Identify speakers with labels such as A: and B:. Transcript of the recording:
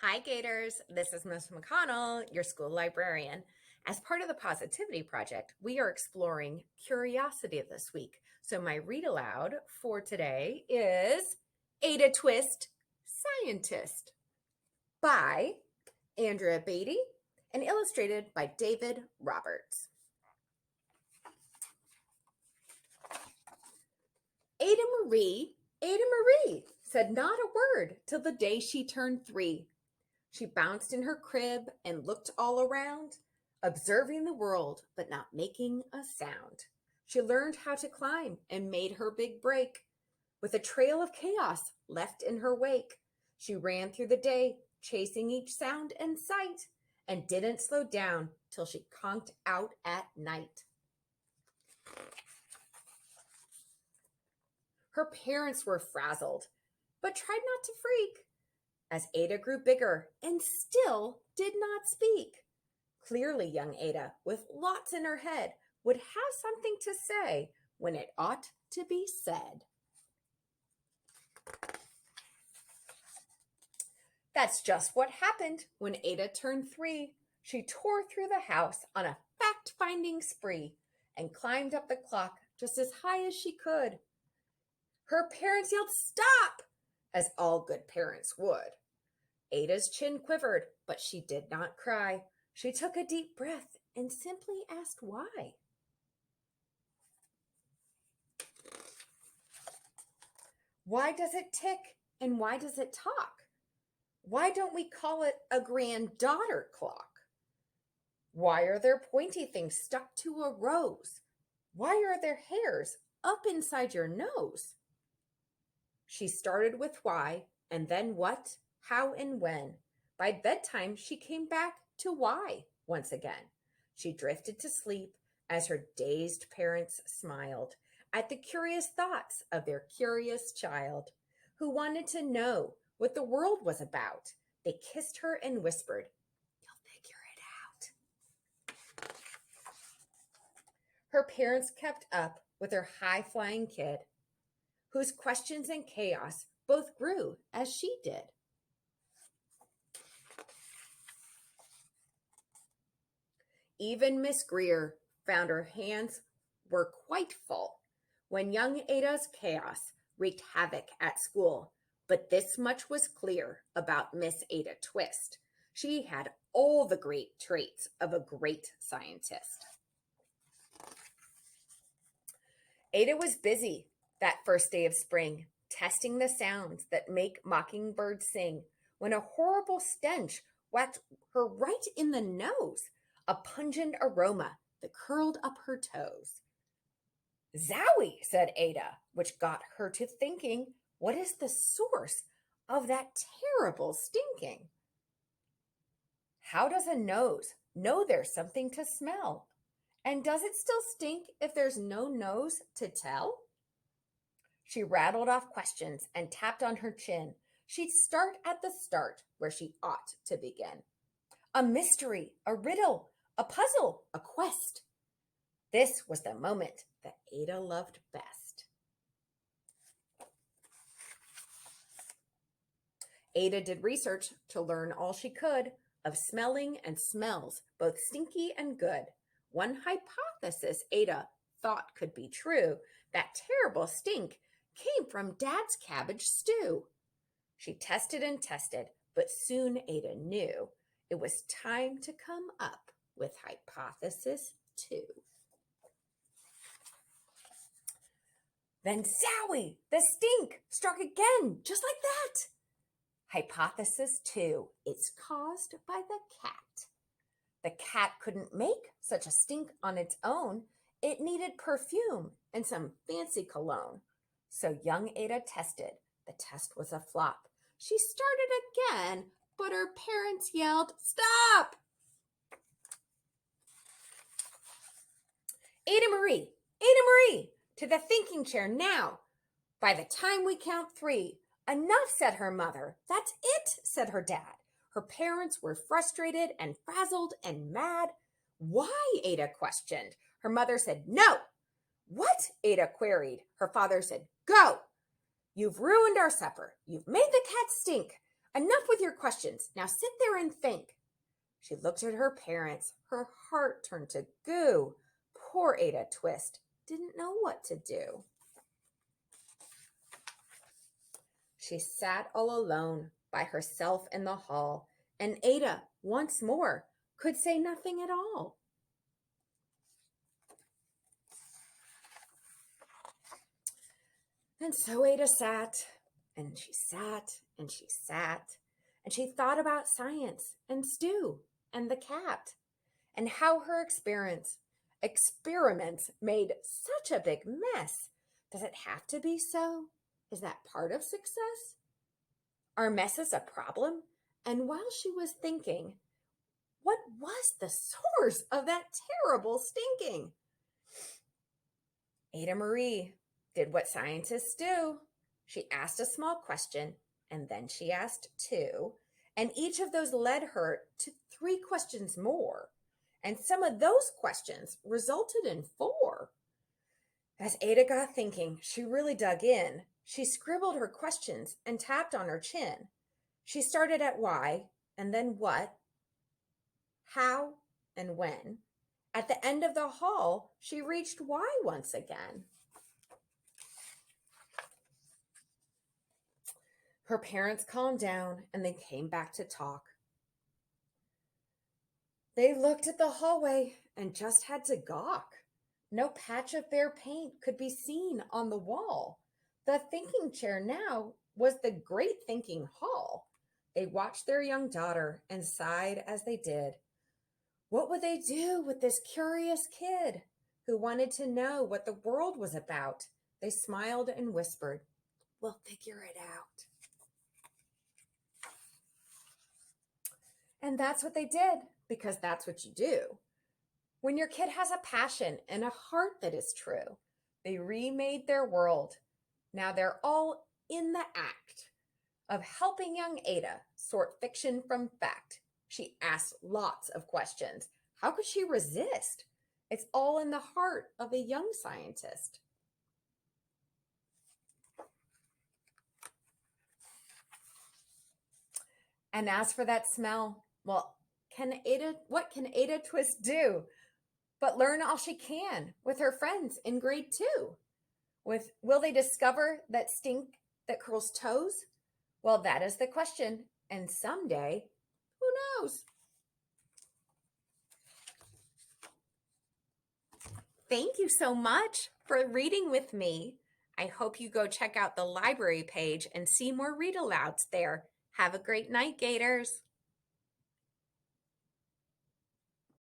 A: Hi, Gators. This is Miss McConnell, your school librarian. As part of the Positivity Project, we are exploring curiosity this week. So, my read aloud for today is Ada Twist, Scientist by Andrea Beaty and illustrated by David Roberts. Ada Marie, said not a word till the day she turned 3. She bounced in her crib and looked all around, observing the world but not making a sound. She learned how to climb and made her big break. With a trail of chaos left in her wake, she ran through the day, chasing each sound and sight, and didn't slow down till she conked out at night. Her parents were frazzled, but tried not to freak, as Ada grew bigger and still did not speak. Clearly, young Ada, with lots in her head, would have something to say when it ought to be said. That's just what happened when Ada turned 3. She tore through the house on a fact-finding spree and climbed up the clock just as high as she could. Her parents yelled, "Stop!" as all good parents would. Ada's chin quivered, but she did not cry. She took a deep breath and simply asked why. Why does it tick and why does it talk? Why don't we call it a granddaughter clock? Why are there pointy things stuck to a rose? Why are there hairs up inside your nose? She started with why, and then what, how, and when. By bedtime, she came back to why once again. She drifted to sleep as her dazed parents smiled at the curious thoughts of their curious child, who wanted to know what the world was about. They kissed her and whispered, "You'll figure it out." Her parents kept up with her high-flying kid, whose questions and chaos both grew as she did. Even Miss Greer found her hands were quite full when young Ada's chaos wreaked havoc at school. But this much was clear about Miss Ada Twist. She had all the great traits of a great scientist. Ada was busy that first day of spring, testing the sounds that make mockingbirds sing, when a horrible stench whacked her right in the nose, a pungent aroma that curled up her toes. "Zowie," said Ada, which got her to thinking, what is the source of that terrible stinking? How does a nose know there's something to smell? And does it still stink if there's no nose to tell? She rattled off questions and tapped on her chin. She'd start at the start where she ought to begin. A mystery, a riddle, a puzzle, a quest. This was the moment that Ada loved best. Ada did research to learn all she could of smelling and smells, both stinky and good. One hypothesis Ada thought could be true, that terrible stink came from Dad's cabbage stew. She tested and tested, but soon Ada knew it was time to come up with hypothesis 2. Then zowie, the stink struck again, just like that. Hypothesis 2, it's caused by the cat. The cat couldn't make such a stink on its own. It needed perfume and some fancy cologne. So young Ada tested. The test was a flop. She started again, but her parents yelled, "Stop!" Ada Marie, to the thinking chair now. By the time we count 3, enough, said her mother. That's it, said her dad. Her parents were frustrated and frazzled and mad. Why? Ada questioned. Her mother said, "No." "What?" Ada queried. Her father said, "Go. You've ruined our supper. You've made the cat stink. Enough with your questions. Now sit there and think. She looked at her parents. Her heart turned to goo. Poor Ada Twist didn't know what to do. She sat all alone by herself in the hall, and Ada, once more, could say nothing at all. And so Ada sat, and she sat, and she sat, and she thought about science and Stu and the cat, and how her experiments made such a big mess. Does it have to be so? Is that part of success? Are messes a problem? And while she was thinking, what was the source of that terrible stinking? Ada Marie did what scientists do. She asked a small question, and then she asked two, and each of those led her to 3 questions more. And some of those questions resulted in 4. As Ada got thinking, she really dug in. She scribbled her questions and tapped on her chin. She started at why, and then what, how, and when. At the end of the hall, she reached why once again. Her parents calmed down and they came back to talk. They looked at the hallway and just had to gawk. No patch of bare paint could be seen on the wall. The thinking chair now was the great thinking hall. They watched their young daughter and sighed as they did. What would they do with this curious kid who wanted to know what the world was about? They smiled and whispered, "We'll figure it out." And that's what they did, because that's what you do. When your kid has a passion and a heart that is true, they remade their world. Now they're all in the act of helping young Ada sort fiction from fact. She asked lots of questions. How could she resist? It's all in the heart of a young scientist. And as for that smell, well, what can Ada Twist do but learn all she can with her friends in grade 2? Will they discover that stink that curls toes? Well, that is the question. And someday, who knows? Thank you so much for reading with me. I hope you go check out the library page and see more read alouds there. Have a great night, Gators.